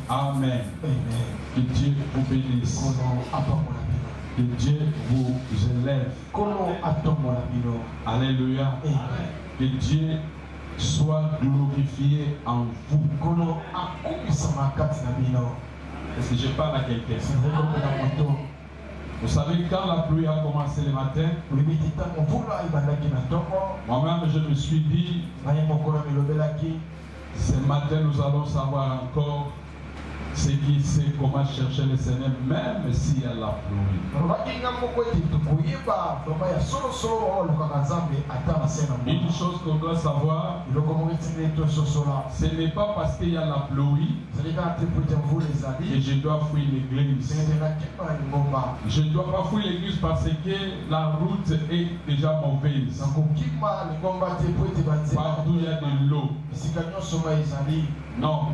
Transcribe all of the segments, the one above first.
Amen. Que Dieu vous bénisse. Que Dieu vous élève. Alléluia. Que Dieu soit glorifié en vous. Est-ce que je parle à quelqu'un? Vous savez, quand la pluie a commencé le matin, moi-même je me suis dit, ce matin nous allons savoir encore ce qui sait comment chercher le Seigneur, même s'il y a la pluie. Une chose qu'on doit savoir, ce n'est pas parce qu'il y a la pluie que je dois fuir l'église. Je ne dois pas fuir l'église parce que la route est déjà mauvaise. Partout il y a de l'eau. Non.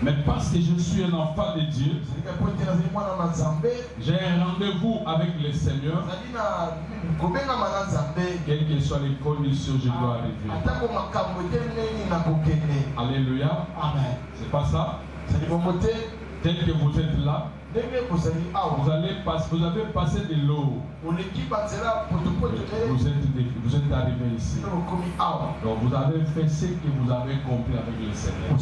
Mais parce que je suis un enfant de Dieu, j'ai un rendez-vous avec le Seigneur. Quelles que soient les conditions, je dois arriver. Alléluia. C'est pas ça? Tel que vous êtes là, vous avez passé de l'eau. Vous êtes arrivé ici. Donc vous avez fait ce que vous avez compris avec le Seigneur.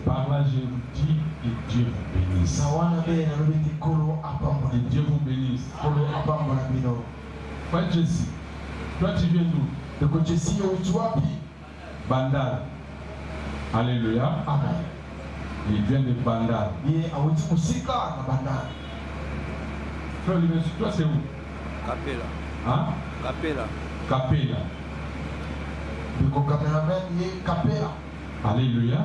Par là, je vous dis que Dieu vous bénisse. Que Dieu vous bénisse. Frère Jesse, toi tu viens d'où? Bandar. Alléluia. Amen. Il vient de Bandar. Frère Limesu, toi c'est où? Capella. Hein? Capella. Capella. Alléluia.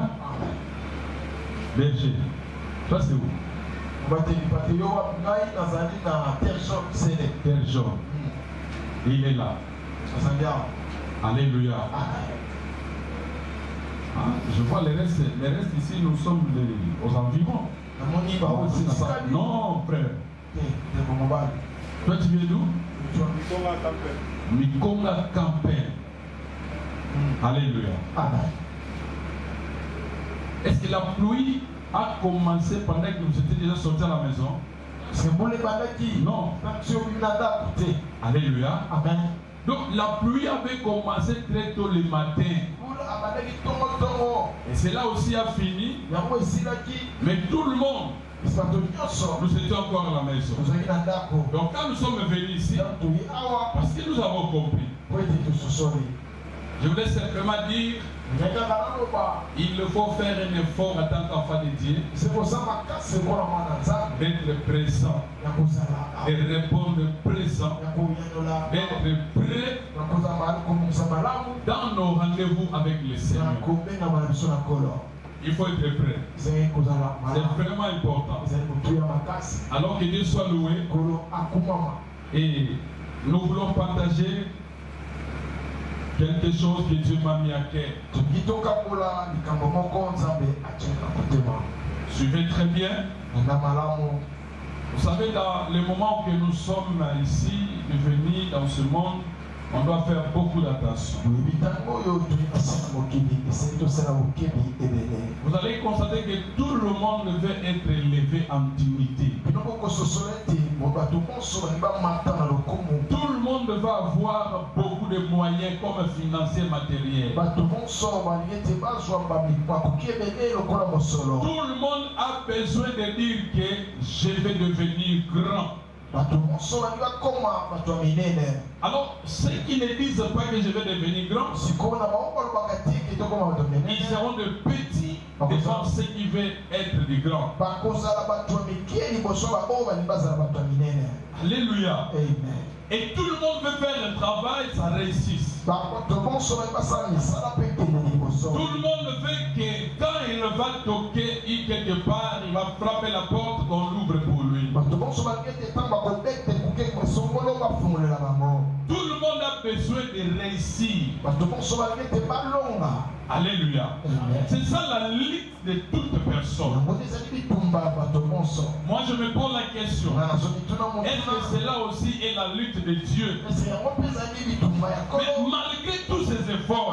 Berger. Toi c'est où? Terre jaune. Il est là. Alléluia. Je vois les restes ici, nous sommes aux environs. Non, frère. Toi, tu viens d'où? Mikonga Campbell. Alléluia. Est-ce que la pluie a commencé pendant que vous étiez déjà sortis à la maison? Non. Alléluia. Amen. Donc la pluie avait commencé très tôt le matin. Et cela aussi a fini. Mais tout le monde, nous étions encore à la maison. Donc quand nous sommes venus ici, parce que nous avons compris, je voulais simplement dire, il faut faire un effort en tant qu'enfant de Dieu, d'être présent, de répondre présent, d'être prêt dans nos rendez-vous avec le Seigneur. Il faut être prêt. C'est vraiment important. Alors que Dieu soit loué. Et nous voulons partager quelque chose que Dieu m'a mis à cœur. Suivez très bien. Vous savez, dans le moment que nous sommes ici, devenus dans ce monde, on doit faire beaucoup d'attention. Vous allez constater que tout le monde veut être élevé en dignité. Tout le monde va avoir beaucoup de moyens comme financiers, matériels. Tout le monde a besoin de dire que je vais devenir grand. Alors, ceux qui ne disent pas que je vais devenir grand, ils seront de petits devant ceux qui veulent être des grands. Alléluia. Amen. Et tout le monde veut faire le travail, ça réussisse. Tout le monde veut que quand il va toquer quelque part, il va frapper la porte, qu'on l'ouvre pour lui. Tout le monde a besoin de réussir. Alléluia. C'est ça la lutte de toute personne. Moi je me pose la question. Est-ce que cela aussi est la lutte de Dieu? Mais malgré tous ces efforts,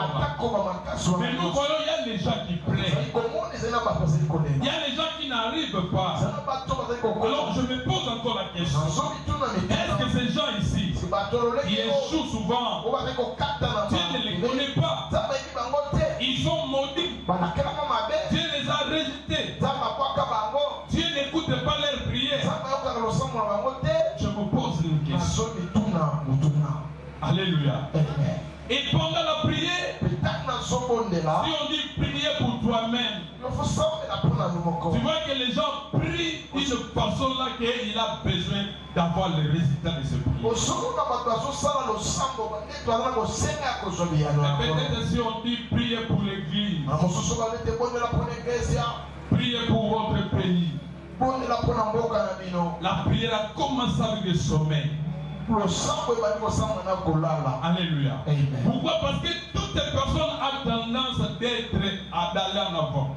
mais nous voyons il y a les gens qui prennent. Il y a les gens qui n'arrivent pas. Alors je me pose encore la question. Est-ce que ces gens ici, qui échouent souvent, Dieu ne les connaît pas? Ils sont maudits. Dieu les a rejetés. Dieu n'écoute pas leurs prières. Je me pose une question. Alléluia. Et pendant la prière, si on dit prier pour toi-même, tu vois que les gens prient d'une façon là qu'il a besoin d'avoir le résultat de ce prière. Peut-être si on dit prier pour l'église, prier pour votre pays, la prière a commencé avec le sommeil. Alléluia. Amen. Pourquoi? Parce que toute personne a tendance d'aller en avant.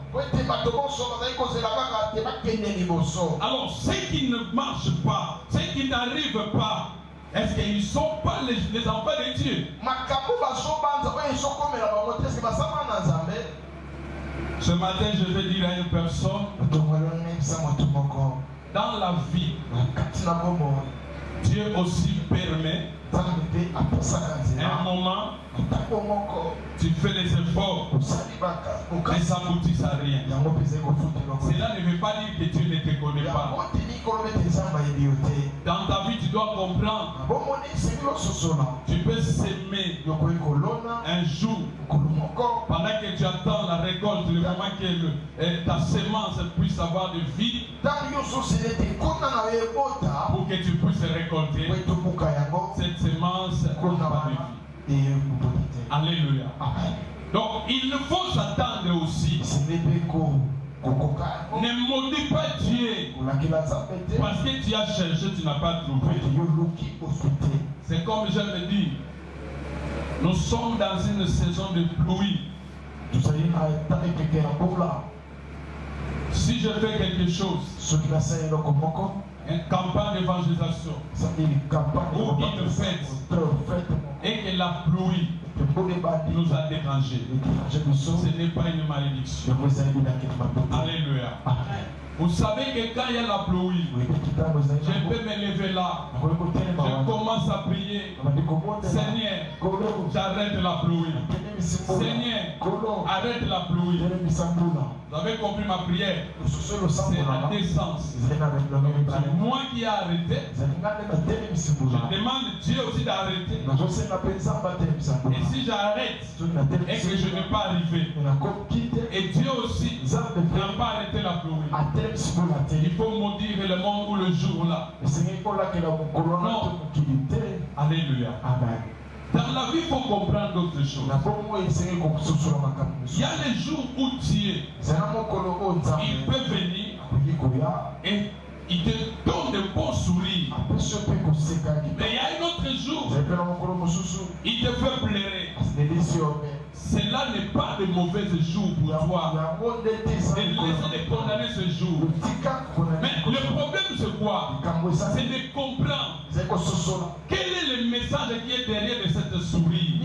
Alors, ceux qui ne marchent pas, ceux qui n'arrivent pas, est-ce qu'ils ne sont pas les enfants de Dieu? Ce matin, je vais dire à une personne, dans la vie, Dieu aussi permet un moment, tu fais les efforts et ça n'aboutit à rien. Cela ne veut pas dire que Dieu ne te connaît pas. Dans ta vie, tu dois comprendre. Tu peux s'aimer un jour pendant que tu attends la récolte, le moment que ta semence puisse avoir de vie pour que tu puisses récolter cette semence de vie. Alléluia. Donc il faut s'attendre aussi. Ne maudis pas Dieu parce que tu as cherché, tu n'as pas trouvé. C'est comme je le dis, nous sommes dans une saison de pluie. Si je fais quelque chose, une campagne d'évangélisation ou une fête, et que la pluie nous a dérangés, ce n'est pas une malédiction. Alléluia. Vous savez que quand il y a la pluie, je peux me lever là, je commence à prier. Seigneur, j'arrête la pluie. Seigneur, arrête la pluie. Vous avez compris ma prière? C'est la décence. C'est moi qui ai arrêté. Je demande Dieu aussi d'arrêter. Et si j'arrête et que je n'ai pas arrivé, et Dieu aussi n'a pas arrêté la pluie, il faut maudire le monde ou le jour là. Non. Alléluia. Amen. Dans la vie, il faut comprendre d'autres choses. Il y a les jours où Dieu, il peut venir et il te donne de bons sourires. Mais il y a un autre jour, il te fait pleurer. Cela n'est pas de mauvais jours pour toi. De laisser de condamner ce jour. Mais le problème c'est quoi? C'est de comprendre quel est le message qui est derrière de cette souris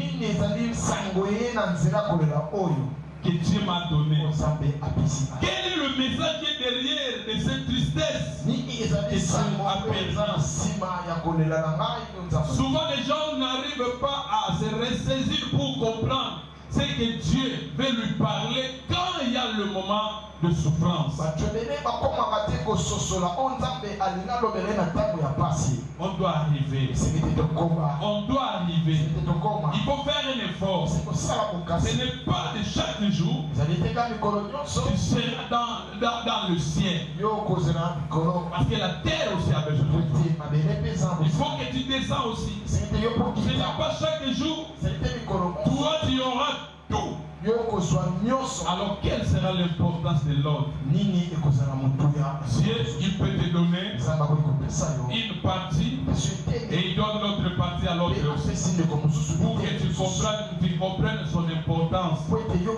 que Dieu m'a donné. Quel est le message qui est derrière de cette tristesse que Dieu a permis? Souvent les gens n'arrivent pas à se ressaisir pour comprendre ce que Dieu veut lui parler quand il y a le moment de souffrance. On doit arriver. On doit arriver. Il faut faire un effort. Ce n'est pas de chaque jour. Tu seras dans le ciel. Parce que la terre aussi a besoin de toi. Il faut que tu descends aussi. Ce n'est pas chaque jour. Toi, tu auras tout. Alors quelle sera l'importance de l'autre? Dieu, il peut te donner une partie et il donne l'autre partie à l'autre aussi. Pour que tu comprennes son importance. Dieu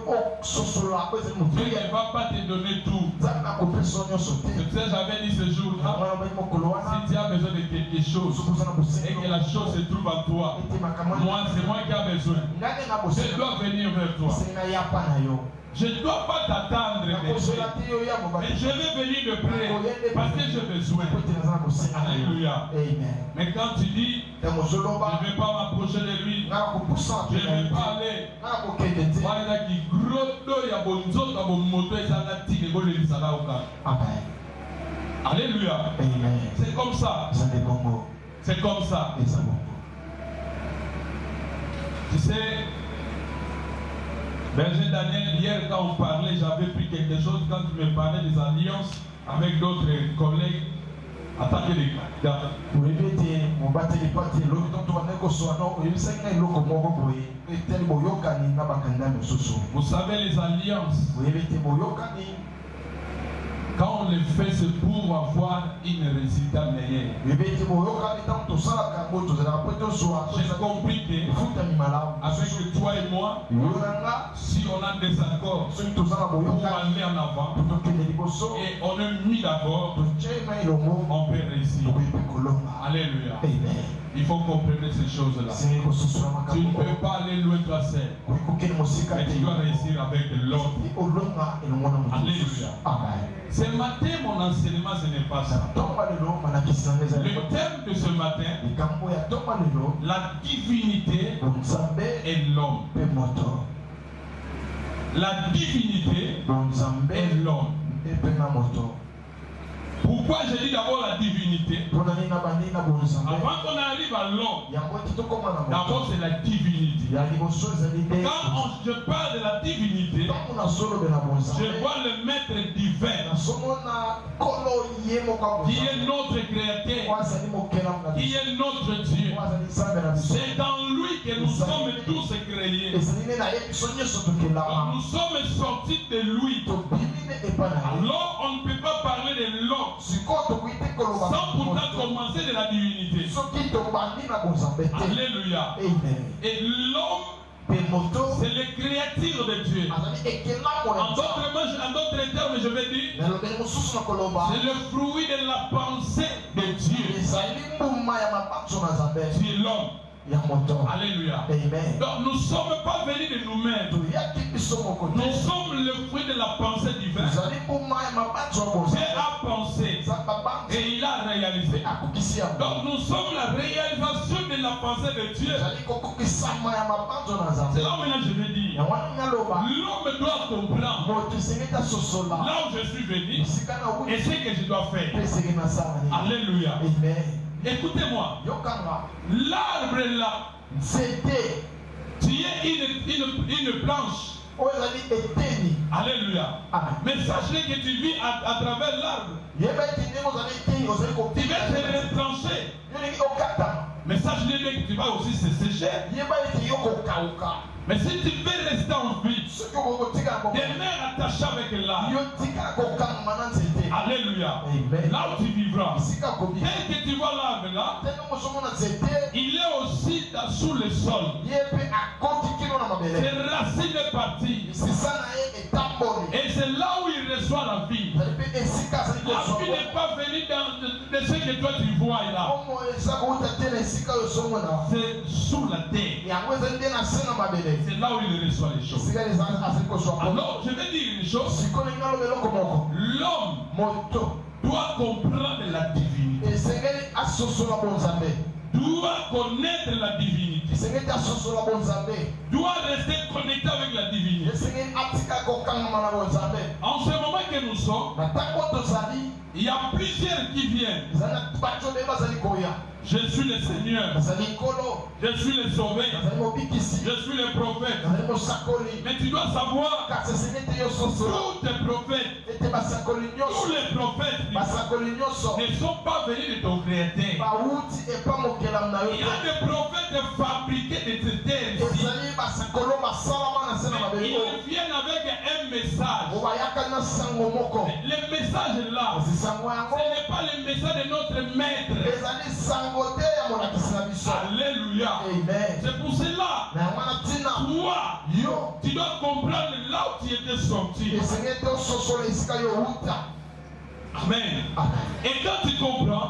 ne va pas te donner tout. C'est ça j'avais dit ce jour-là. Si tu as besoin de quelque chose et que la chose se trouve en toi, moi c'est moi qui ai besoin. Je dois venir vers toi. je ne dois pas t'attendre, mais je vais venir de près parce que j'ai besoin. Alléluia. Mais quand tu dis, je ne vais pas m'approcher de lui, je ne vais pas aller. Alléluia. C'est comme ça. C'est comme ça. Tu sais, Berger Daniel, hier quand on parlait, j'avais pris quelque chose quand tu me parlais des alliances avec d'autres collègues. Attaquez les gars. Vous savez les alliances, quand on les fait, c'est pour avoir une résultat meilleur. J'ai compris que avec toi et moi, si on a des accords pour aller en avant et on est mis d'accord, on peut réussir. Alléluia. Il faut comprendre ces choses-là. Tu ne peux pas aller loin toi seul, mais tu dois réussir avec l'autre. Alléluia. Ce matin, mon enseignement, ce n'est pas ça. Le thème de ce matin, la divinité et l'homme. La divinité et l'homme. Pourquoi je dis d'abord la divinité? Avant qu'on arrive à l'homme, d'abord c'est la divinité. Quand je parle de la divinité, je vois le maître divin qui est notre créateur, qui est notre Dieu. C'est dans lui que nous sommes tous créés. Donc nous sommes sortis de lui. Alors on ne peut pas parler de l'homme sans pourtant commencer de la divinité. Alléluia. Et l'homme, c'est le créature de Dieu. En d'autres termes, je vais dire, c'est le fruit de la pensée de Dieu. C'est l'homme. Alléluia. Donc nous ne sommes pas venus de nous-mêmes. Nous sommes le fruit de la pensée divine. Dieu a pensé et il a réalisé. Donc nous sommes la réalisation de la pensée de Dieu. C'est là maintenant je vais dire, l'homme doit comprendre là où je suis venu et ce que je dois faire. Alléluia. Écoutez-moi, l'arbre là, c'était, tu es une planche. Alléluia. Mais sachez que tu vis à travers l'arbre. Tu vas te retrancher. Mais sachez que tu vas aussi se sécher. Mais si tu veux rester en vie, demeure attaché avec l'arbre. Alléluia. Là où tu vivras. Dès que tu vois l'arbre là, il est aussi sous le sol. Ses racines est partie. Et c'est là où il reçoit la vie. La vie n'est pas venue de ce que toi tu vois là. C'est sous la terre. C'est là où il reçoit les choses. Alors, je vais dire une chose. L'homme doit comprendre la divinité. Doit connaître la divinité. Doit rester connecté avec la divinité. En ce moment que nous sommes, il y a plusieurs qui viennent. Je suis le Seigneur. Je suis le Sauveur. Je suis le prophète. Mais tu dois savoir, tous les prophètes, tous les prophètes ne sont pas venus de ton créateur. Il y a des prophètes fabriqués de cette terre ici. Ils viennent avec un message. Le message là, ce n'est pas le message de notre maître. Alléluia. C'est pour cela, toi, tu dois comprendre là où tu étais sorti. Amen. Et quand tu comprends,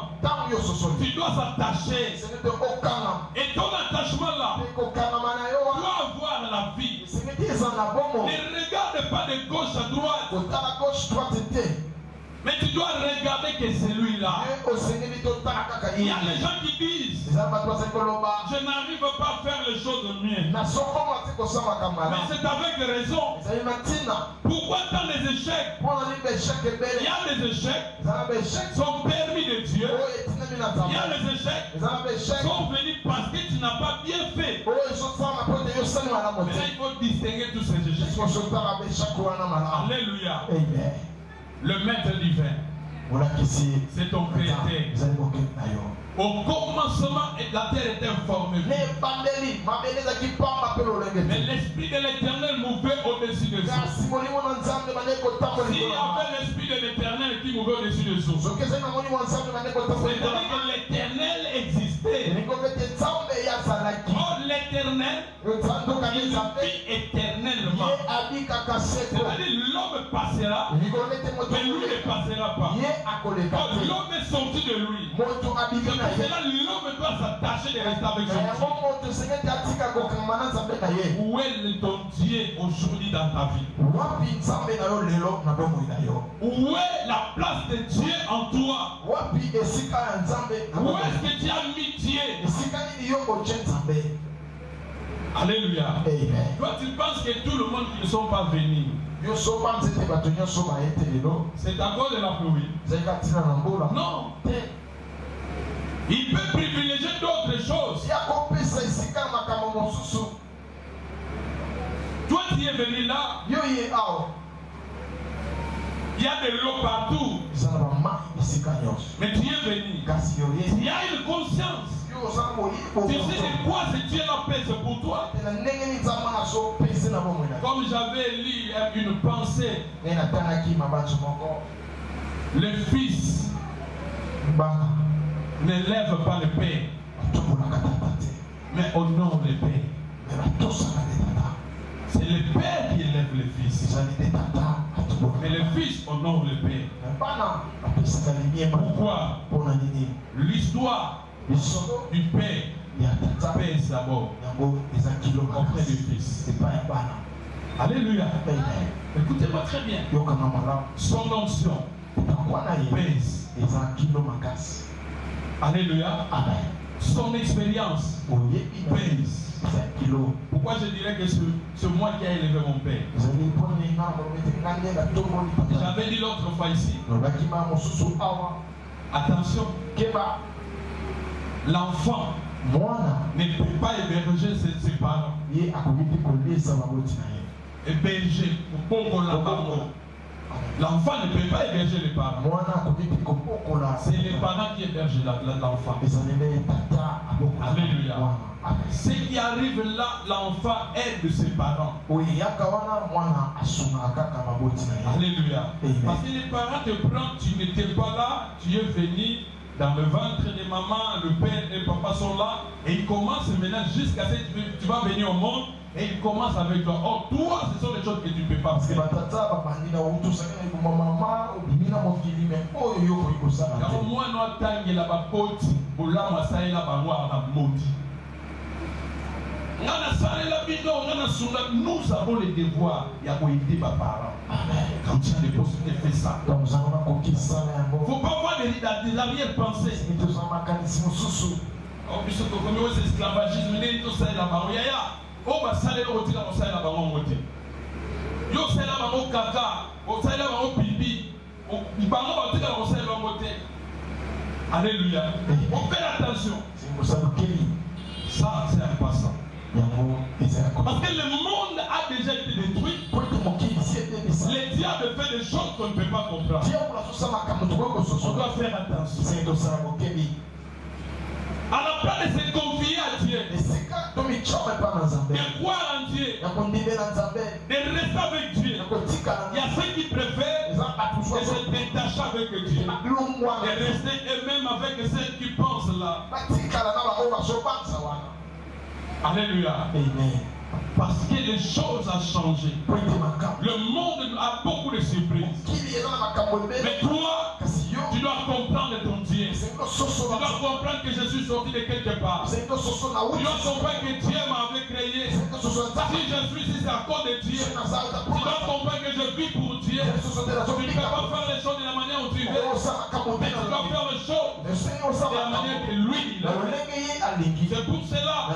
tu dois s'attacher. Et ton attachement là doit avoir la vie. Ne regarde pas de gauche à droite. Kotala gauche droite était. Mais tu dois regarder que celui-là. Il y a des gens qui disent je n'arrive pas à faire les choses mieux. Mais c'est avec raison. Pourquoi tant les échecs? Il y a des échecs sont permis de Dieu. Il y a les échecs sont venus parce que tu n'as pas bien fait. Mais là, il faut distinguer tous ces échecs. Alléluia. Amen. Le maître divin, c'est ton créateur. Au commencement, la terre était informée. Mais l'esprit de l'Éternel mouvait au-dessus des eaux. S'il y avait l'esprit de l'Éternel qui mouvait au-dessus des eaux, c'est-à-dire que l'Éternel existait. Oh, l'Éternel, il vit éternellement. C'est-à-dire l'homme passera, mais lui ne passera pas. Oh, l'homme est sorti de lui. C'est là l'homme doit s'attacher de rester avec son Dieu. Où est ton Dieu aujourd'hui dans ta vie? Où est la place de Dieu en toi? Où est-ce que tu as mis Dieu? Alléluia. Toi tu penses que tout le monde qui ne sont pas venus, c'est à cause de la pluie? Non. Il peut privilégier d'autres choses. Toi tu es venu là. Il y a de l'eau partout. Mais tu es venu. Il y a une conscience. Tu sais de quoi ce Dieu la paix pour toi? Comme j'avais lu une pensée, le Fils n'élève pas le Père, mais honore le Père. C'est le Père qui élève le Fils, mais le Fils honore le Père. Pourquoi? L'histoire du Père pèse d'abord auprès du Fils. Alléluia. Écoutez-moi très bien. Son onction pèse. Alléluia. Son expérience pèse. Pourquoi je dirais que c'est moi qui ai élevé mon Père? J'avais dit l'autre fois ici. Attention. L'enfant ne peut pas héberger ses parents. Héberger pour l'enfant ne peut pas héberger les parents. C'est les parents qui hébergent l'enfant. Alléluia. Ce qui arrive là, l'enfant aide ses parents. Alléluia. Parce que les parents te prennent, tu n'étais pas là, tu es venu dans le ventre de maman, le père et le papa sont là, et ils commencent maintenant jusqu'à ce que tu vas venir au monde, et ils commencent avec toi. Oh, toi, ce sont les choses que tu ne peux pas faire. Car moi, nous avons le devoir d'aider nos parents. Quand tu as des possibilités, fais ça. Il ne faut pas avoir des arrière-pensées. Oh, puisque c'est esclavagisme, tout ça est là-bas. Oh, bah, ça, c'est là-bas. Yo, c'est là-bas, au caca. Oh, c'est là-bas, au pipi. Alléluia. On fait attention. Ça, c'est un passant. Parce que le monde a déjà été détruit. Le diable fait des choses qu'on ne peut pas comprendre. On doit faire attention. À la place de se confier à Dieu, de croire en Dieu, de rester avec Dieu, il y a ceux qui préfèrent de se détacher avec Dieu, de rester eux-mêmes avec ceux qui pensent là. Alléluia. Amen. Parce que les choses ont changé. Le monde a beaucoup de surprises. Mais toi, tu dois comprendre ton Dieu. Tu dois comprendre que je suis sorti de quelque part. Tu dois comprendre que Dieu m'avait créé. Si je suis ici, c'est à cause de Dieu. Tu dois comprendre que je viens. Tu ne peux pas faire les choses de la manière où tu veux. Mais tu dois faire les choses de la manière que lui il a fait. C'est pour cela,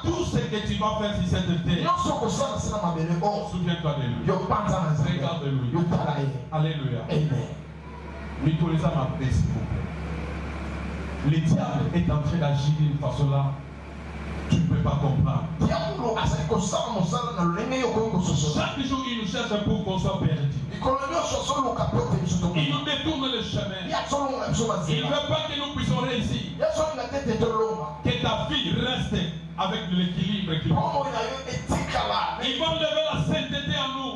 tout ce que tu vas faire sur cette terre, souviens-toi de lui. Regarde lui. Alléluia. Nicolas m'a pris, s'il vous plaît. Le diable est en train d'agir d'une façon là. Tu ne peux pas comprendre. Chaque jour, il nous cherche pour qu'on soit perdu. Il nous détourne le chemin. Il ne veut pas que nous puissions réussir. Que ta vie reste avec l'équilibre. Il va enlever la sainteté en nous.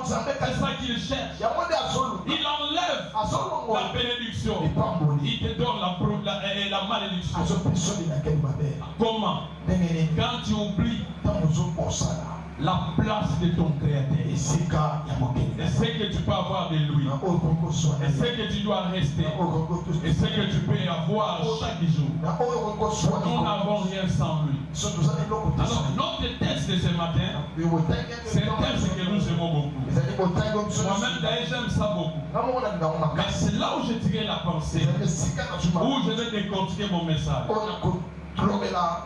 C'est ça qu'il cherche. Il enlève la bénédiction. Il te donne la malédiction. Comment? Quand tu oublies la place de ton créateur, et ce que tu peux avoir de lui, et ce que tu dois rester, et ce que tu peux avoir chaque jour, nous n'avons rien sans lui. Alors notre texte de ce matin, c'est un texte que nous aimons beaucoup. Moi-même d'ailleurs j'aime ça beaucoup. Mais c'est là où je tirais la pensée, où je vais décortiquer mon message.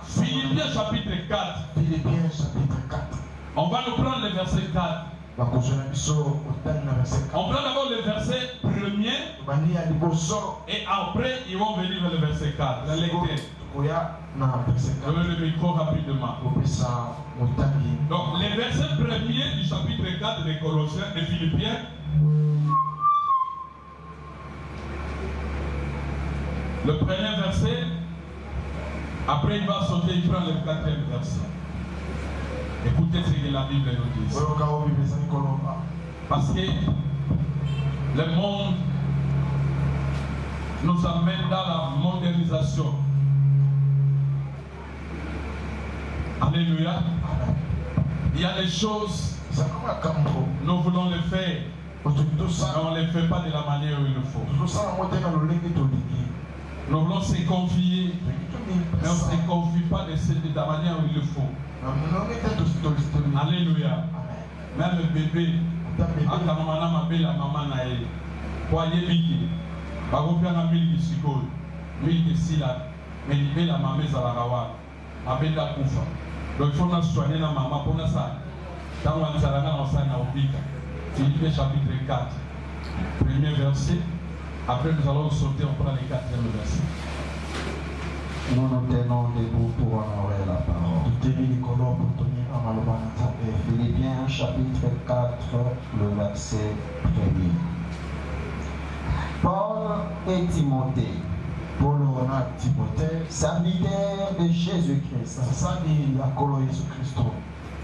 Philippiens chapitre 4. On va nous prendre le verset 4. On prend d'abord le verset 1er et après ils vont venir vers le verset 4. La lecture. Je mets le micro rapidement. Donc le verset 1er du chapitre 4 des Colossiens et Philippiens. Le premier verset. Après il va sauter, il prend le 4e verset. Écoutez ce que la Bible nous dit. Parce que le monde nous amène dans la modernisation. Alléluia. Il y a des choses, nous voulons les faire, mais on ne les fait pas de la manière où il le faut. Nous voulons se confier, mais on ne se confie pas de la manière où il le faut. Alléluia. Même le bébé, à ta maman, la maman naïe, croyez Miki, Bagopiana Milki Sikol, Milki Sila, mais il la maman Zalarawa, Abenda Koufa. Donc il faut nous soigner la maman pour nous ça. Dans le Zalanga, on s'en a oublié. Philippiens chapitre 4, premier verset. Après nous allons sauter, on prend le 4e verset. Nous nous tenons debout pour honorer la parole. Philippiens chapitre 4, le verset 1er. Paul et Timothée, serviteurs de Jésus-Christ,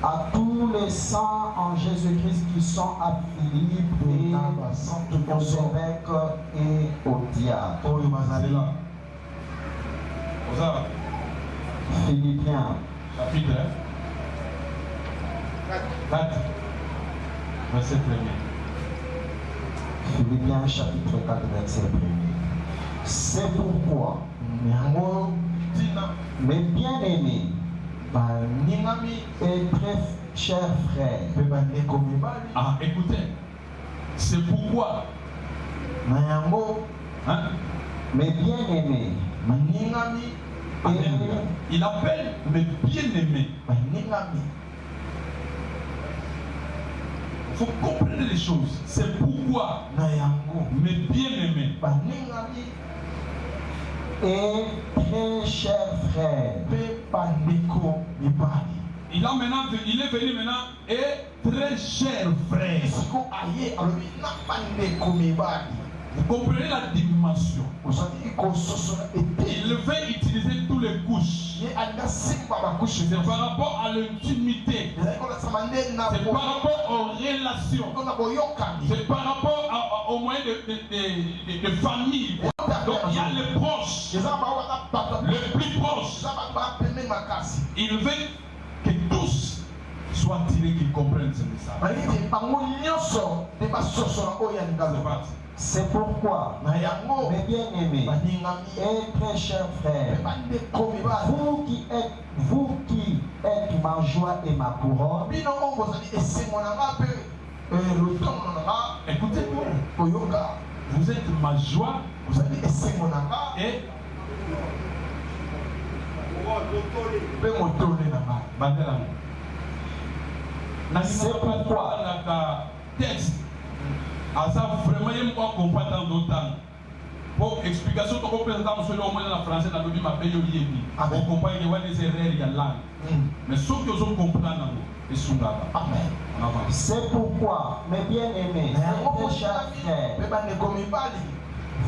à tous les saints en Jésus-Christ qui sont à Philippe et aux évêques et aux diacres. Philippiens chapitre 4 verset 1er. Philippiens chapitre 4 verset 1er. C'est pourquoi mes bien-aimés et très chers frères, écoutez, c'est pourquoi mes bien-aimés, il appelle mes bien-aimés. Il faut comprendre les choses. C'est pourquoi mes bien-aimés et très chers frères, il est venu maintenant et très chers frères. Vous comprenez la dimension. Il veut utiliser toutes les couches. C'est par rapport à l'intimité. C'est par rapport aux relations. C'est par rapport aux moyens de famille. Donc il y a les proches. Les plus proches. Il veut que tous soient tirés, qu'ils comprennent ce message. C'est pourquoi, mes bien-aimés et très chers frères, vous qui êtes ma joie et ma couronne, Écoutez-moi. Vous êtes ma joie. Et c'est pourquoi texte vraiment comprendre dans d'autres pour explication to représenter monsieur au moins en français dans le ma paye yebi avec comprendre qu'il y a des erreurs il y a langue mais ceux qui osent comprendre et sont là. Amen. C'est pourquoi mes bien-aimés, mes chers frères,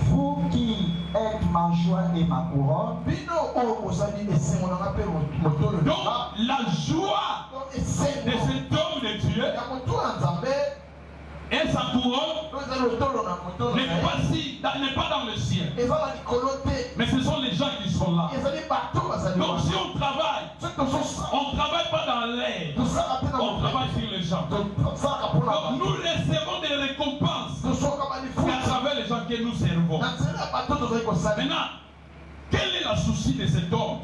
vous qui êtes ma joie et ma couronne, donc la joie de cet homme de Dieu et sa couronne n'est pas dans le ciel, mais ce sont les gens qui sont là. Donc si on travaille pas dans l'air, on travaille sur les gens. Donc nous recevons des récompenses à travers les gens que nous servons. Maintenant, quel est le souci de cet homme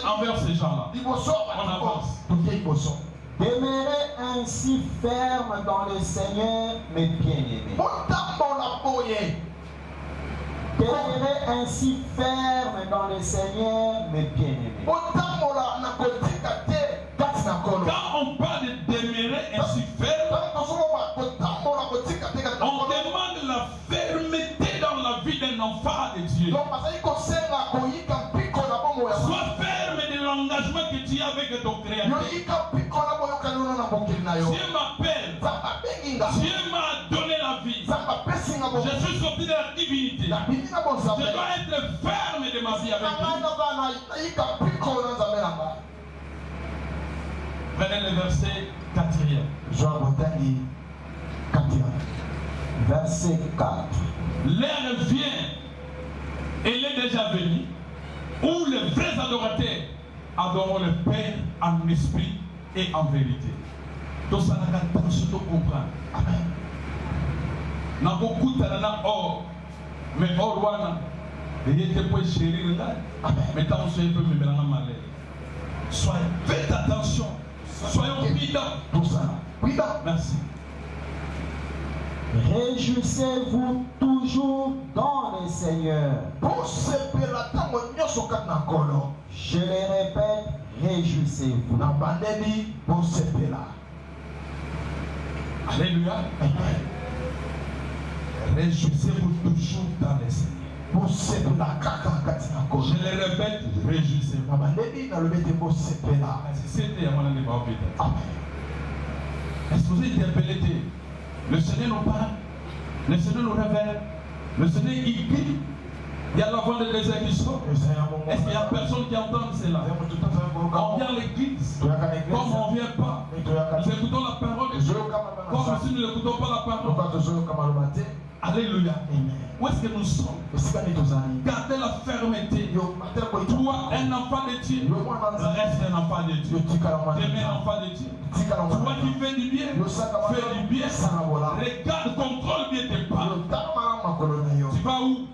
envers ces gens-là? On avance. Demeurez ainsi ferme dans le Seigneur, mes bien-aimés. Demeurez ainsi ferme dans le Seigneur, mes bien-aimés. Quand on parle de demeurer ainsi ferme, on demande la fermeté dans la vie d'un enfant de Dieu. Sois ferme de l'engagement que tu as avec ton Créateur. Dieu m'appelle. Dieu m'a donné la vie. Je suis sorti de la divinité. Je dois être ferme de ma vie avec lui. Prenez le verset 4e. Verset 4. L'heure vient, elle est déjà venue, où les vrais adorateurs adoreront le Père en esprit et en vérité. Donc ça n'a qu'à tout comprendre. Amen. N'a beaucoup de or, mais or wana, il était pour chérir là. Mais tant que je peux me mettre en malheur. Soyez, faites attention. Soyons prudents pour ça. Prudents. Merci. Réjouissez-vous toujours dans le Seigneur. Je le répète, réjouissez-vous. Alléluia. Réjouissez-vous toujours dans le Seigneur. Je le répète, réjouissez-vous. Est-ce que vous êtes interpellé? Le Seigneur nous parle, le Seigneur nous révèle, le Seigneur il guide. Il y a la voix de désert qui sort. Est-ce qu'il n'y a personne qui entend cela? On vient à l'église, comme on ne vient pas. Nous écoutons la parole de Dieu, comme si nous n'écoutons pas la parole. Alléluia. Où est-ce que nous sommes? Gardez la fermeté. Toi, un enfant de Dieu, reste un enfant de Dieu. Demeure un enfant de Dieu. Toi qui fais du bien, fais du bien. Regarde, contrôle bien tes pas. Tu vas où?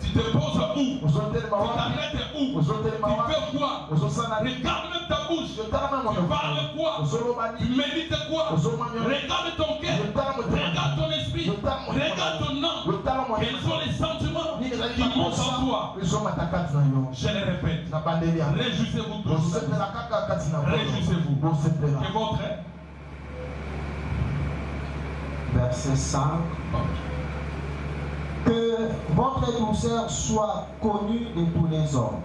Tu te poses où? Tu t'arrêtes où? Tu fais quoi? Regarde même ta bouche. Tu parles quoi? Tu médites quoi? Regarde ton cœur. Regarde ton esprit. Regarde ton âme. Quels sont les sentiments qui montent en toi? Je le répète. Réjouissez-vous tous. Réjouissez-vous. Que votre verset 5. Que votre douceur soit connue de tous les hommes.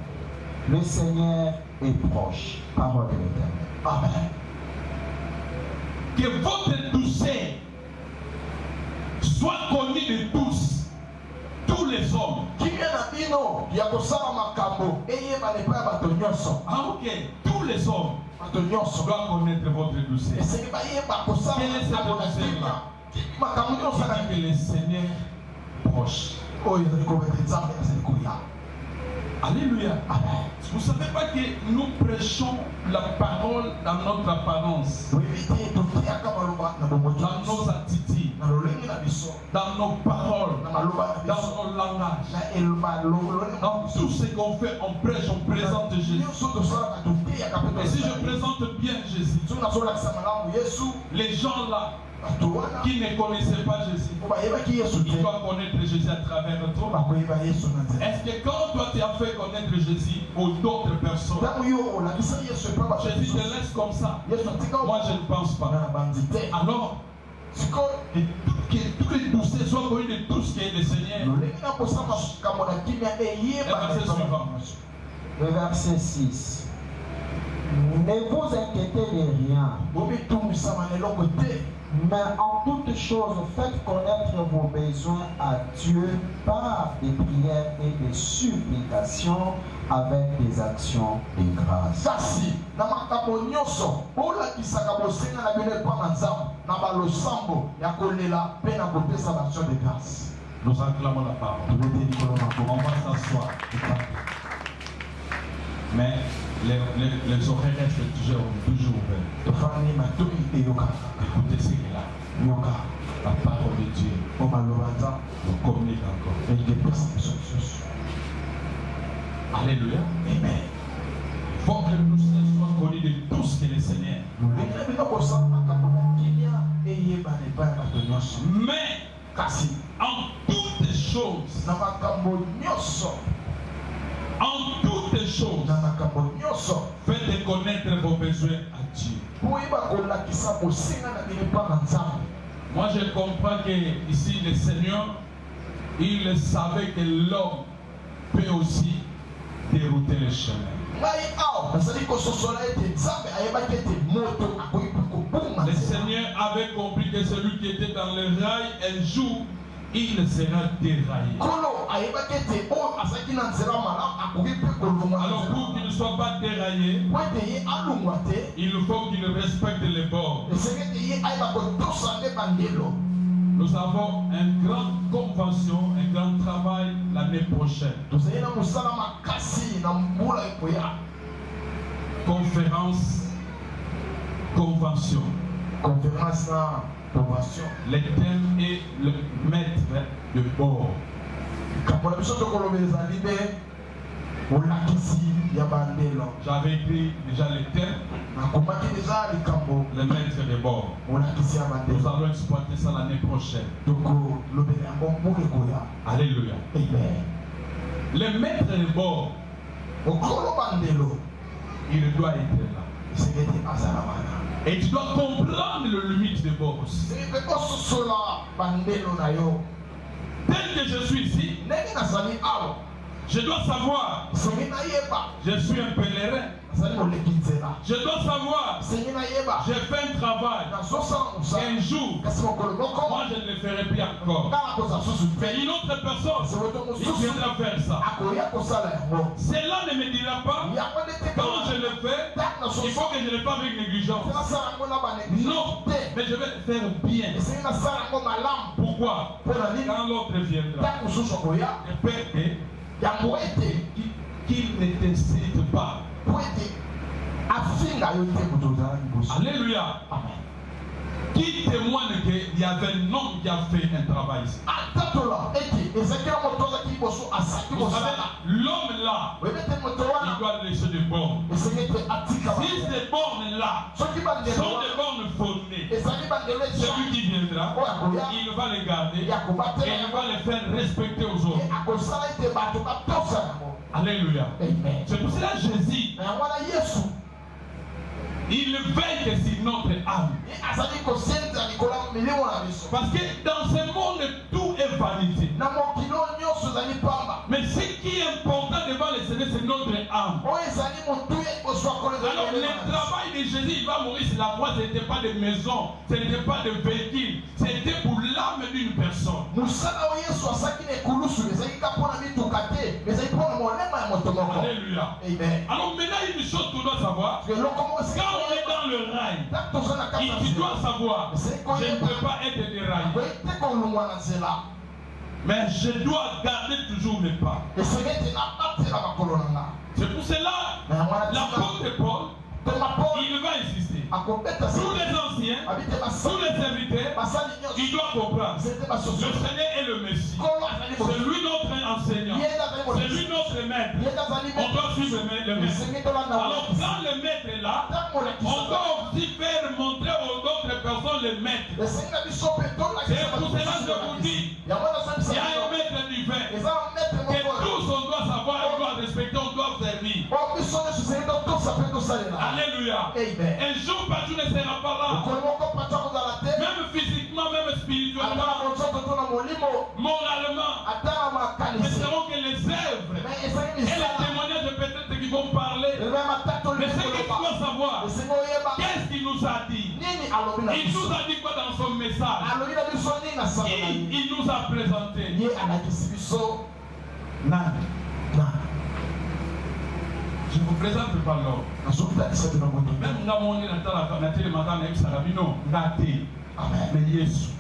Le Seigneur est proche. Parole de l'Éternel. Amen. Que votre douceur soit connue de tous. Tous les hommes. Ah ok. Tous les hommes doivent connaître votre douceur. Quelle est cette douceur-là? Que le Seigneur proche. Alléluia. Vous ne savez pas que nous prêchons la parole dans notre apparence, dans nos attitudes, dans nos paroles, dans nos langages. Dans tout ce qu'on fait, on prêche, on présente Jésus. Et si je présente bien Jésus, les gens là qui ne connaissaient pas Jésus, ils doivent connaître Jésus à travers toi. Est-ce que quand toi tu as fait connaître Jésus aux d'autres personnes, Jésus te laisse comme ça? Moi je ne pense pas. Alors, toutes les douceurs soient connues de tout ce qui est le Seigneur. Le verset 6. Ne vous inquiétez de rien, mais en toutes choses, faites connaître vos besoins à Dieu par des prières et des supplications avec des actions de grâce. Nous acclamons la parole. On va s'asseoir. Mais les oreilles restent toujours ouvertes. Écoutez ce qu'il a. La parole de Dieu nous communique encore. Alléluia. Amen. Il faut que nous soyons connus de tout ce que le Seigneur. Mais en toutes choses, faites connaître vos besoins à Dieu. Moi je comprends que ici le Seigneur, il savait que l'homme peut aussi dérouter le chemin. Le Seigneur avait compris que celui qui était dans le rail, un jour, il sera déraillé. Alors pour qu'il ne soit pas déraillé, il faut qu'il respecte les bords. Nous avons une grande convention, un grand travail l'année prochaine. Conférence, convention. Le thème est le maître de bord. J'avais écrit déjà le thème, le maître de bord. Nous allons exploiter ça l'année prochaine. Alléluia. Le maître de bord, il doit être là. Et tu dois comprendre le limite de bord aussi. Tel que je suis ici, je dois savoir, je suis un pèlerin. Je dois savoir, j'ai fait un travail. Un jour, moi je ne le ferai plus encore. Mais une autre personne, il viendra faire ça. Cela ne me dira pas, quand je le fais, il faut que je le fasse avec négligence. Non, mais je vais le faire bien. Pourquoi? Quand l'autre viendra, qu'il ne t'insulte pas. Alléluia. Amen. Qui témoigne qu'il y avait un homme qui a fait un travail ici? Vous savez, l'homme là, il doit laisser des bornes. Si ces bornes là sont des bornes fondées, celui qui viendra, il va les garder et il va les faire respecter aux autres. Alléluia. C'est pour cela que Jésus, il veille que c'est notre âme. Parce que dans ce monde, tout est vanité. Mais ce qui est important devant le Seigneur, c'est notre âme. Alors le travail de Jésus, il va mourir sur la croix, ce n'était pas de maison, ce n'était pas de véhicule, c'était pour l'âme d'une personne. Alléluia. Alors maintenant, une chose qu'on doit savoir, quand on est dans le rail, tu dois savoir, je ne peux pas être déraillé. Mais je dois garder toujours mes pas. C'est pour cela, l'apôtre Paul, il va insister. Tous les anciens, tous les serviteurs, ils doivent comprendre. Le Seigneur est le Messie. C'est lui notre enseignant. C'est lui notre maître. On doit suivre le maître. Alors quand le maître est là, on doit aussi faire montrer aux autres personnes le maître. C'est pour cela que je vous dis, il y a un maître du vin que tous on doit savoir, on doit respecter, on doit servir. Alléluia. Un jour, tu ne seras pas là. Même physiquement, même spirituellement, moralement. Mais seront que les œuvres et les témoignages peut-être qui vont parler. Mais ce que tu dois savoir, qu'est-ce qu'il nous a dit? Il nous a dit quoi dans son message? Il nous a présenté. Je ne vous présente pas l'ordre. Même dans mon lit, dans la télé, madame, non, naté. Mais Yesu.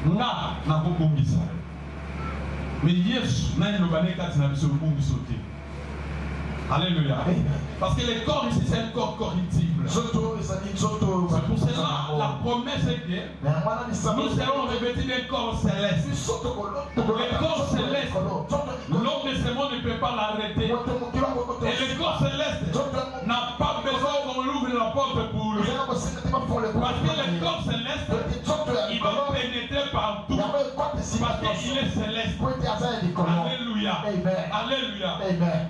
Na kukumbisa. Mais Yesu, na inobane kati na biso kukumbisa te. Alléluia. Parce que le corps ici, c'est un corps corruptible. C'est pour cela la promesse est que nous serons revêtus d'un corps céleste. Le corps céleste, l'homme de ce monde ne peut pas l'arrêter. Et le corps céleste n'a pas besoin qu'on ouvre la porte pour lui. Parce que le corps céleste, il va pénétrer partout. Parce qu'il est céleste. Alléluia. Alléluia.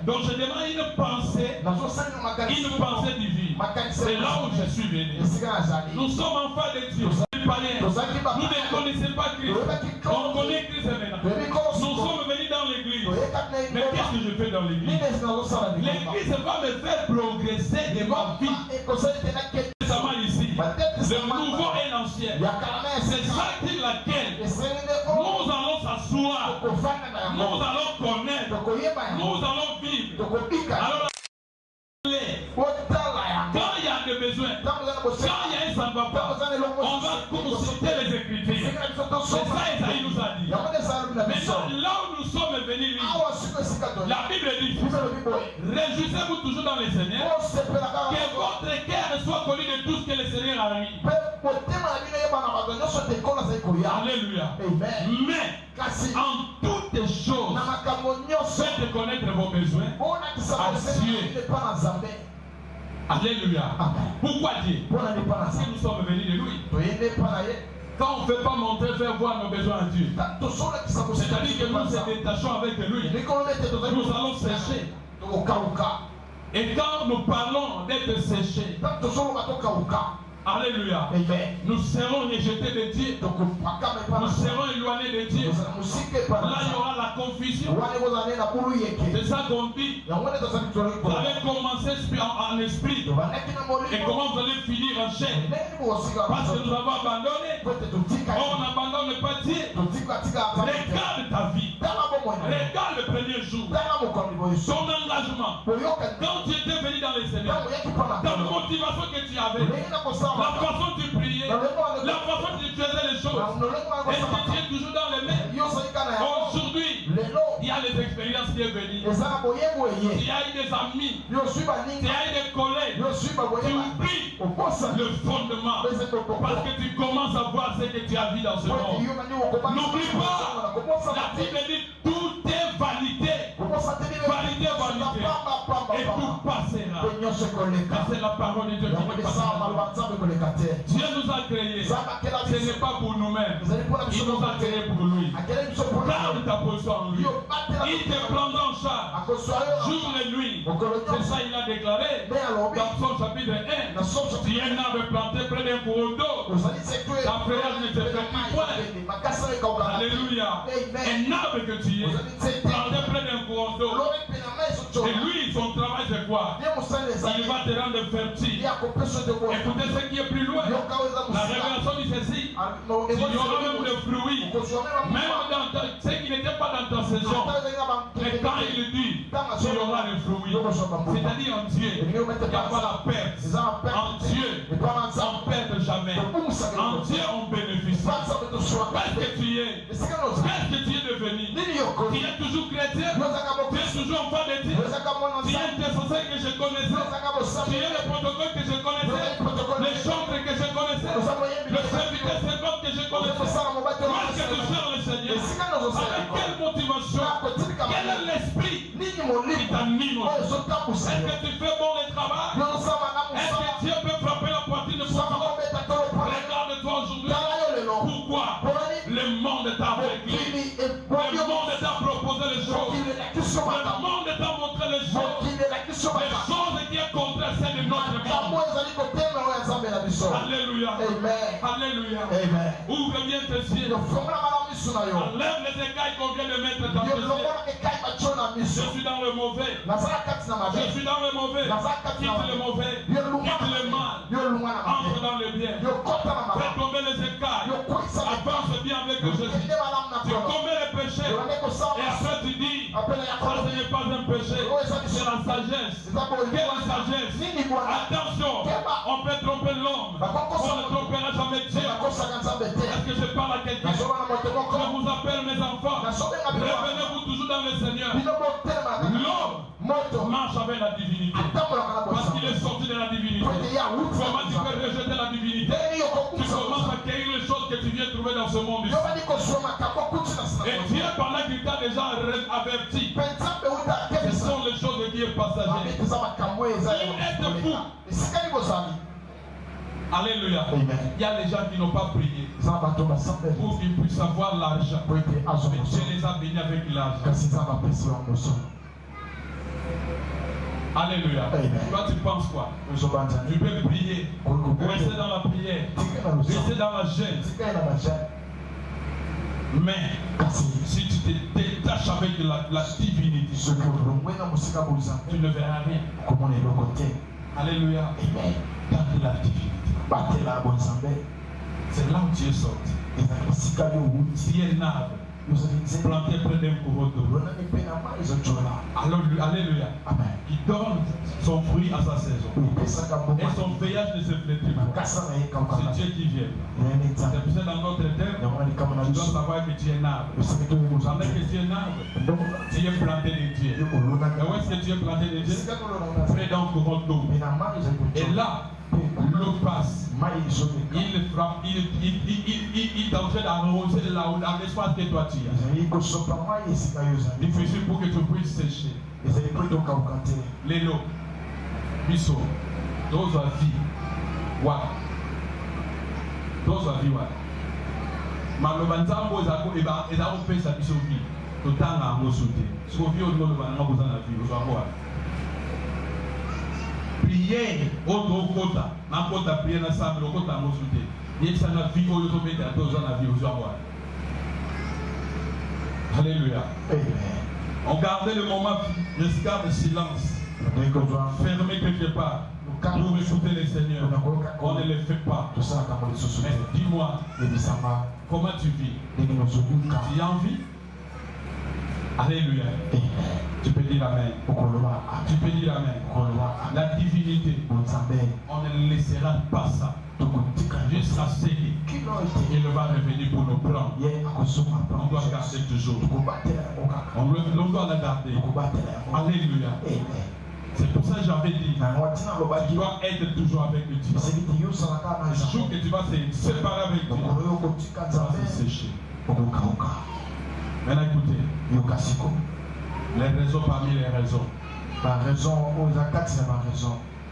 Donc je demande une pensée divine. C'est là où je suis venu. Nous sommes enfants de Dieu. Nous ne connaissons pas Christ. On connaît Christ maintenant. Nous sommes venus dans l'église. Mais qu'est-ce que je fais dans l'église? L'église va me faire progresser de ma vie. Ici. Le nouveau et l'ancien. C'est ça qui laquelle nous allons s'asseoir. Nous allons connaître. Nous allons vivre. Alors, quand il y a des besoins, quand il y a un ça ne va pas, on va consulter les Écritures. C'est ça Isaïe nous a dit. Maintenant, là où nous sommes venus, la Bible dit, réjouissez-vous toujours dans le Seigneur, que votre cœur soit connu de tout ce que le Seigneur a mis. Alléluia. Mais en toutes choses, faites connaître vos besoins à Dieu. Alléluia. Pourquoi Dieu? Parce que nous sommes venus de lui. Quand on ne fait pas montrer, faire voir nos besoins à Dieu, c'est-à-dire que nous nous détachons avec lui, nous allons sécher. Et quand nous parlons d'être séchés, alléluia, nous serons rejetés de Dieu, nous serons éloignés de Dieu. Là il y aura la confusion. C'est ça qu'on dit. Vous allez commencer en esprit et comment vous allez finir en chair. Parce que nous avons abandonné. On n'abandonne pas Dieu. Regarde ta vie. Regarde le premier jour. Ton engagement. Quand tu étais venu dans les Seigneurs, ta motivation que tu avais, la façon dont tu priais, la façon dont tu faisais les choses, est-ce que tu es toujours dans les mêmes? Aujourd'hui, il y a les expériences qui sont venues. Il y a eu des amis, il y a eu des collègues. Tu oublies le fondement parce que tu commences à voir ce que tu as vu dans ce monde. N'oublie pas, la Bible dit tout est vanité. Vanité, vanité. Et tout passera. C'est la parole de Dieu qui nous passera. Dieu nous a créés. Ce n'est pas pour nous-mêmes. Il nous a créés pour lui. Garde ta position en lui. Il te prendra en charge jour et nuit. C'est ça il a déclaré dans son chapitre 1. Tu es un arbre planté près d'un courant d'eau. Ta prière ne te fait plus point. Alléluia. Un arbre que tu es planté près d'un courant d'eau. Et lui, son travail c'est quoi? Il va te rendre fertile. Écoutez ce qui est plus loin. La révélation dit ceci. Il y aura même des fruits. Même dans ce qui n'était pas dans ta saison. Mais quand il dit, il y aura des fruits. C'est-à-dire en Dieu, il n'y a pas la perte. En Dieu, on ne perd jamais. En Dieu, on bénéficie. Qu'est-ce que tu es? Qu'est-ce que tu es devenu? Tu es toujours chrétien. Tu es toujours enfant de Dieu. Tu es intercesseur que je connaissais. Tu es le protocole que je connaissais. Les chambres que je connaissais. Le serviteur servant que je connaissais. Lorsque tu sers le Seigneur, avec quelle motivation? Quel est l'esprit qui t'anime. Est-ce que tu fais bon le travail? Est-ce que Dieu peut frapper la poitrine pour toi? Regarde-toi aujourd'hui. Pourquoi? Le monde t'a réglé. Le monde t'a proposé les choses. Le monde t'a montré les choses. Les choses qui sont contre celles de notre monde. Alléluia. Alléluia. Ouvre bien tes yeux. Enlève les écailles qu'on vient de mettre dans tes yeux. Je suis dans le mauvais. Je suis dans le mauvais. Quitte le mauvais. Quitte le mal. Entre dans le bien. Fais tomber les écailles. Avance bien avec Jésus. Tu commets les péchés. Et après tu dis, ça ce n'est pas un péché. C'est la sagesse. Quelle sagesse? Attention, on peut tromper l'homme. On ne trompera jamais Dieu. Est-ce que je parle à quelqu'un? Je vous appelle mes enfants. Revenez-vous toujours dans le Seigneur. L'homme marche avec la divinité. Parce qu'il est sorti de la divinité. Comment tu peux rejeter la divinité? Tu commences à acquérir les choses que tu viens trouver dans ce monde ici. Et Dieu, pendant qu'il t'a déjà averti, ce sont les choses qui sont passagères. Il est fou. Alléluia. Il y a des gens qui n'ont pas prié pour qu'ils puissent avoir l'argent. Mais Dieu les a bénis avec l'argent. Alléluia. Toi, tu penses quoi? Tu peux prier. Rester dans la prière. Rester dans la gêne. Mais si tu te détaches avec la divinité, tu ne verras rien. Alléluia. Garde la divinité. C'est là où tu es sorti. Si un arbre planté près d'un courant d'eau, alléluia, il donne son fruit à sa saison. Et son feuillage ne se flétrit pas. C'est Dieu qui vient. C'est pour ça dans notre terre, tu dois savoir que tu es un arbre. Pendant que tu es un arbre, tu es planté de Dieu. Et où est-ce que tu es planté de Dieu? Près d'un courant d'eau. Et là, l'eau passe. Il frappe, il t'entraîne d'arroser l'espace que toi tu as. Difficile pour que tu puisses sécher. Les lots, biso, those are vie. What? Those are vie. What? Malobanzambo ezako pesa biso vie. Totanga ngo sauter. Ce qu'on vit au niveau de la vie, vous allez voir. Prier autre kota na kota prier na sambe kota mosuté yesa na vie oyo to mettre à tous na vie aux avoir. Alléluia. On gardait le moment de silence. Fermé quelque part pour écouter le Seigneur. On ne le fait pas. Mais dis-moi, comment tu vis? Tu as envie? Alléluia. Tu peux dire Amen. Tu peux dire Amen. La divinité, on ne laissera pas ça jusqu'à ce qu'il va revenir pour nous prendre. On doit garder toujours. On doit la garder. Alléluia. C'est pour ça que j'avais dit, tu dois être toujours avec Dieu. Le jour que tu vas te séparer avec Dieu, tu vas te sécher. Maintenant écoutez, les raisons parmi les raisons.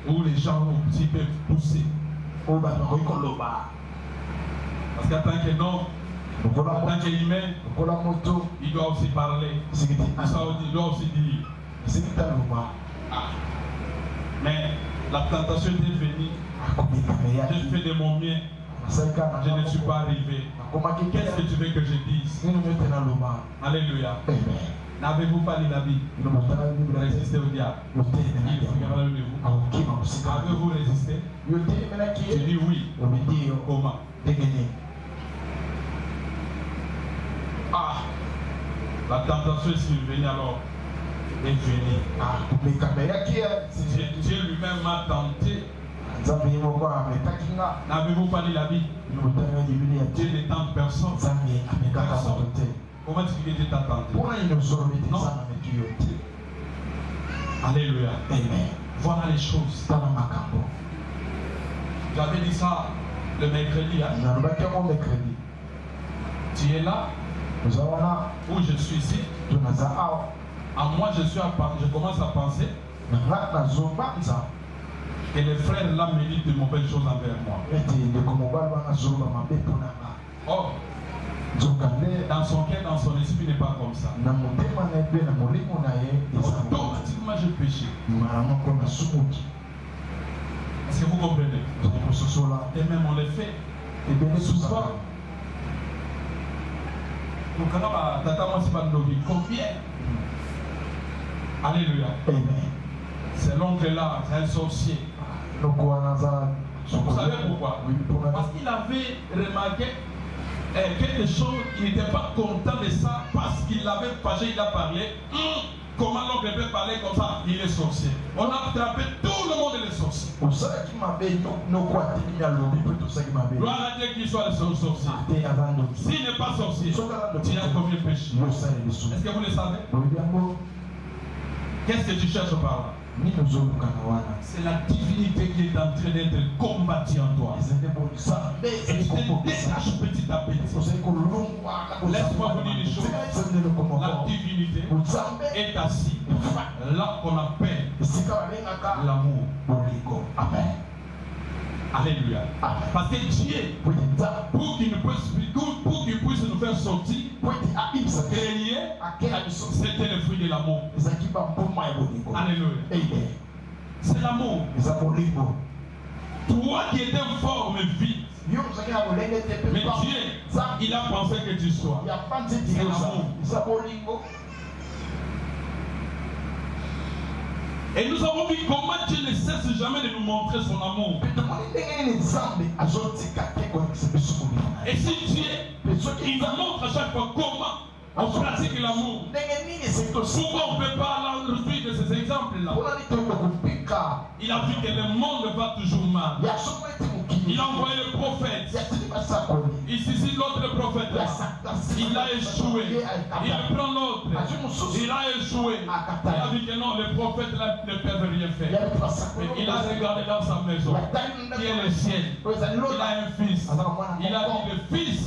Où les gens ont un petit peu poussé. Parce qu'en tant que non, en tant qu'humain, il doit aussi parler. Il doit aussi dire. Mais la tentation est venue. J'ai fait de mon mieux. Je ne suis pas arrivé. Qu'est-ce que tu veux que je dise? Alléluia. N'avez-vous pas lu la Bible? Résistez au diable. Il fuira de vous. Avez-vous résisté? Je dis oui. Comment? Ah! La tentation est survenue alors. Est venue. Dieu lui-même m'a tenté. N'avez-vous pas lu la Bible? Dieu ne tente personne. Comment tu dis que Dieu t'a tenté? Non. Alléluia. Voilà les choses. J'avais dit ça le mercredi. Tu es là où je suis ici. moi je commence à penser que les frères là me disent de mauvaises choses envers moi. Or, dans son cœur, dans son esprit, n'est pas comme ça. Automatiquement, je péché. Est-ce que vous comprenez? Et même on les fait. Souvent, combien? Alléluia. C'est l'oncle là, c'est un sorcier. Vous savez pourquoi? Parce qu'il avait remarqué quelque chose, il n'était pas content de ça parce qu'il l'avait fâché, il a parlé. Comment l'oncle peut parler comme ça? Il est sorcier. On a attrapé tout le monde les sorciers. Gloire à Dieu qu'il soit le sorcier. S'il n'est pas sorcier, il a commis le péché. Est-ce que vous le savez? Qu'est-ce que tu cherches par là? C'est la divinité qui est en train d'être combattue en toi. Et tu te détaches petit à petit. Laisse-moi vous dire les choses. La divinité est assise là qu'on appelle l'amour. Amen. Alléluia. Parce que Dieu, pour qu'il puisse nous faire sortir, créer, c'était le fruit de l'amour. Alléluia. C'est l'amour. Toi qui étais forme vide, mais Dieu, il a pensé que tu sois. C'est l'amour. Et nous avons vu comment Dieu ne cesse jamais de nous montrer son amour. Et si Dieu, il nous montre à chaque fois comment on pratique l'amour, pourquoi on ne peut pas aujourd'hui de ces exemples-là? Il a vu que le monde va toujours mal. Il a envoyé le prophète. Ici, l'autre prophète, il a échoué. Il prend l'autre. Il a échoué. Il a vu que non, les prophètes là ne peuvent rien faire. Mais il a regardé dans sa maison, qui est le ciel. Il a un fils. Il a dit le fils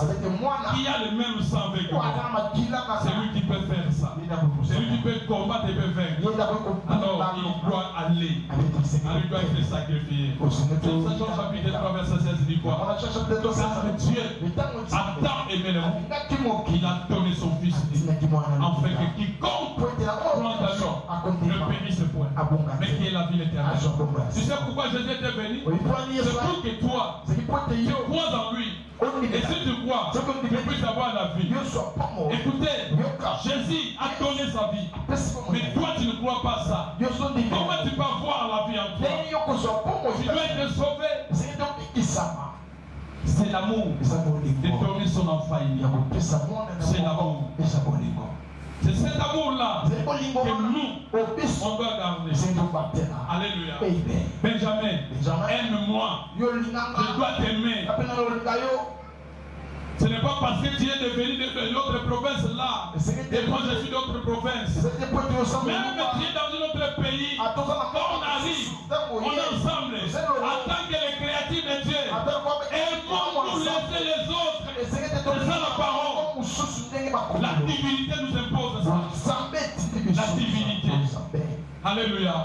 qui a le même sang avec moi. C'est lui qui peut faire ça. C'est lui qui peut combattre et peut vaincre. Alors, il doit aller. Il doit être sacrifié. Jean chapitre 3, verset 16 dit quoi? Car Dieu a tant aimé le monde qu'il a donné son fils, afin que quiconque croit en lui ne périsse point, mais qu'il ait la vie éternelle. Tu sais pourquoi Jésus était venu? C'est pour que toi, tu crois en lui. Et si tu crois, tu puisses avoir la vie. Écoutez, Jésus a donné sa vie, mais toi tu ne crois pas ça. Comment tu peux avoir la vie en toi? Tu dois être sauvé. C'est l'amour de donner son enfant. C'est l'amour. C'est cet amour-là que nous, on doit garder. Alléluia. Benjamin, aime-moi. Je dois t'aimer. Ce n'est pas parce que tu es devenu de l'autre province là, et moi je suis d'autre province. Même tu es dans un autre pays, quand on arrive, on est ensemble, en tant que les créatures de Dieu, aimons-nous les uns les autres. C'est ça la parole. La divinité nous impose ça. La divinité. Alléluia.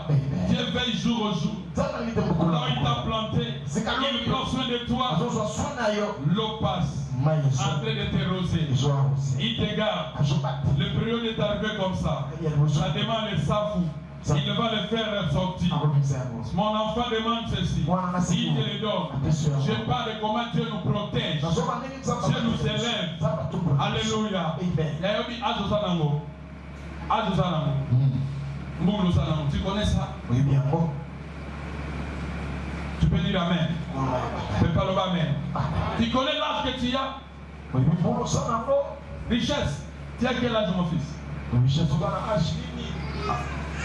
Dieu veille jour au jour. Là où il t'a planté, il prend soin de toi. L'eau passe. En train de t'éroser. Il te garde. Le période est arrivé comme ça. Ça demande le safou. Il va le faire sortir. Mon enfant demande ceci. Il te le donne. Je parle de comment Dieu nous protège. Dieu nous élève. Alléluia. Tu connais ça? Oui, bien. Tu peux dire Amen. Tu peux pas le Amen. Tu connais l'âge que tu as? Oui, Richesse. Tu as quel âge, mon fils?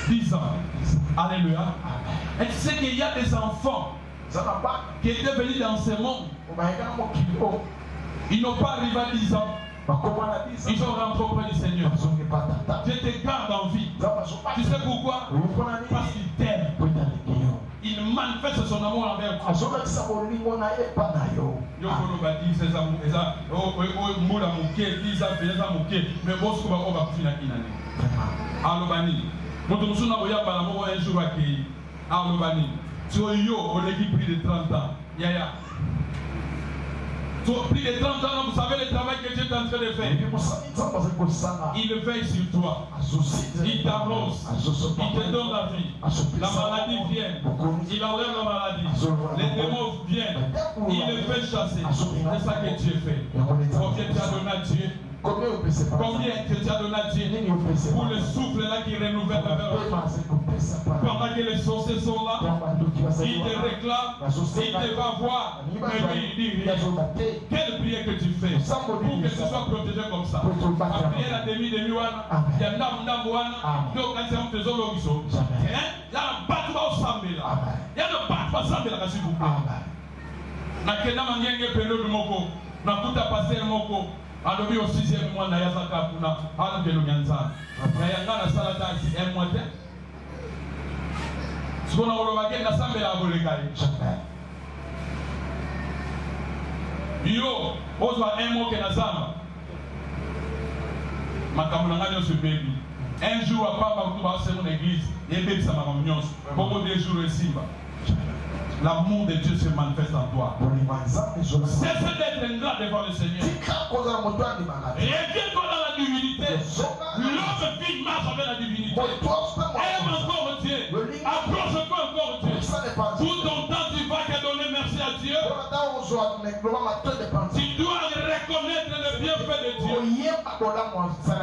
10 ans. Alléluia. Et tu sais qu'il y a des enfants qui étaient venus dans ce monde. Ils n'ont pas arrivé à 10 ans. Ils ont rentré auprès du Seigneur. Dieu te garde en vie. Tu sais pourquoi? Parce qu'il t'aime. Il manifeste son amour envers toi. Alobani. Moto musuna boya bala mo un jour aki. Alobani. Tu yo on est plus de 30 ans. Yaya. Plus de 30 ans, vous savez le travail que Dieu est en train de faire. Il le fait sur toi. Il t'arrose. Il te donne la vie. La maladie vient. Il enlève la maladie. Les démons viennent. Il le fait chasser. C'est ça que Dieu fait. Combien tu as donné à Dieu? Combien que tu as donné à Dieu pour le souffle là qui renouvelle la vie? Pendant que les sorciers sont là, ils te réclament, ils te va voir, mais lui il dit rien. Quelle prière que tu fais pour que tu sois protégé comme ça? La prière à demi, il y a Nam Wana, donc quand tu es en l'horizon, il y a un battement au Sambé là. Il y a un battement au Sambé là, s'il vous plaît. Nakena Mangenge Pelo de Moko, Nakuta Passer Moko. Alobi au 6e mois na yazaka kuna alu de nyanza na yanga na salata si un mois siko na olobake na sambela abolekai yo ozwa un mois ke na zamba makambo na ngani oso bebi un jour apapa kutuba ose mon église yebebisa makambo nyonso bongo 2 jours esimba. L'amour de Dieu se manifeste en toi. Cesse d'être ingrat devant le Seigneur. Reviens-toi dans la divinité. L'homme qui marche avec la divinité. Aime encore Dieu. Approche-toi encore Dieu. Tout ton temps, tu vas te donner merci à Dieu. Tu dois reconnaître le bienfait de Dieu.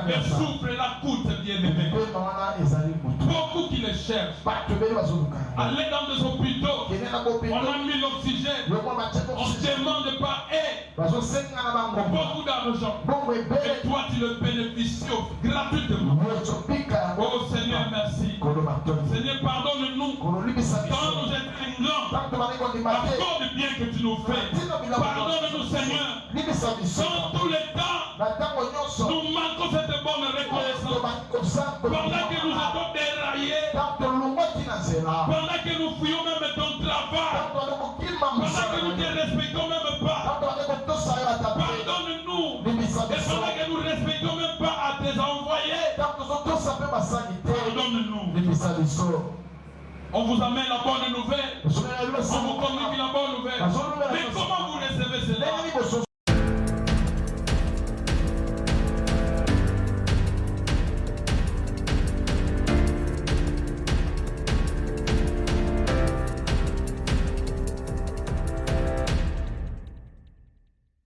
Le souffle, la coûte, bien aimé. Beaucoup qui le cherchent. Allez dans des hôpitaux. On a mis l'oxygène. On ne demande pas beaucoup d'argent. Et toi, tu le bénéficies gratuitement. Oh Seigneur, merci. Seigneur, pardonne-nous. Quand nous étions ingrats, encore du bien que tu nous fais. Pardonne-nous, Seigneur. Dans tous les temps, nous manquons cette bonne reconnaissance. Pendant que nous étions déraillés, pendant que nous fouillons même ton travail, pendant que nous ne te respectons même pas, pardonne-nous. Et pendant que nous ne respectons même pas à tes envoyés, pardonne-nous. On vous amène la bonne nouvelle. On vous communique la bonne nouvelle. Mais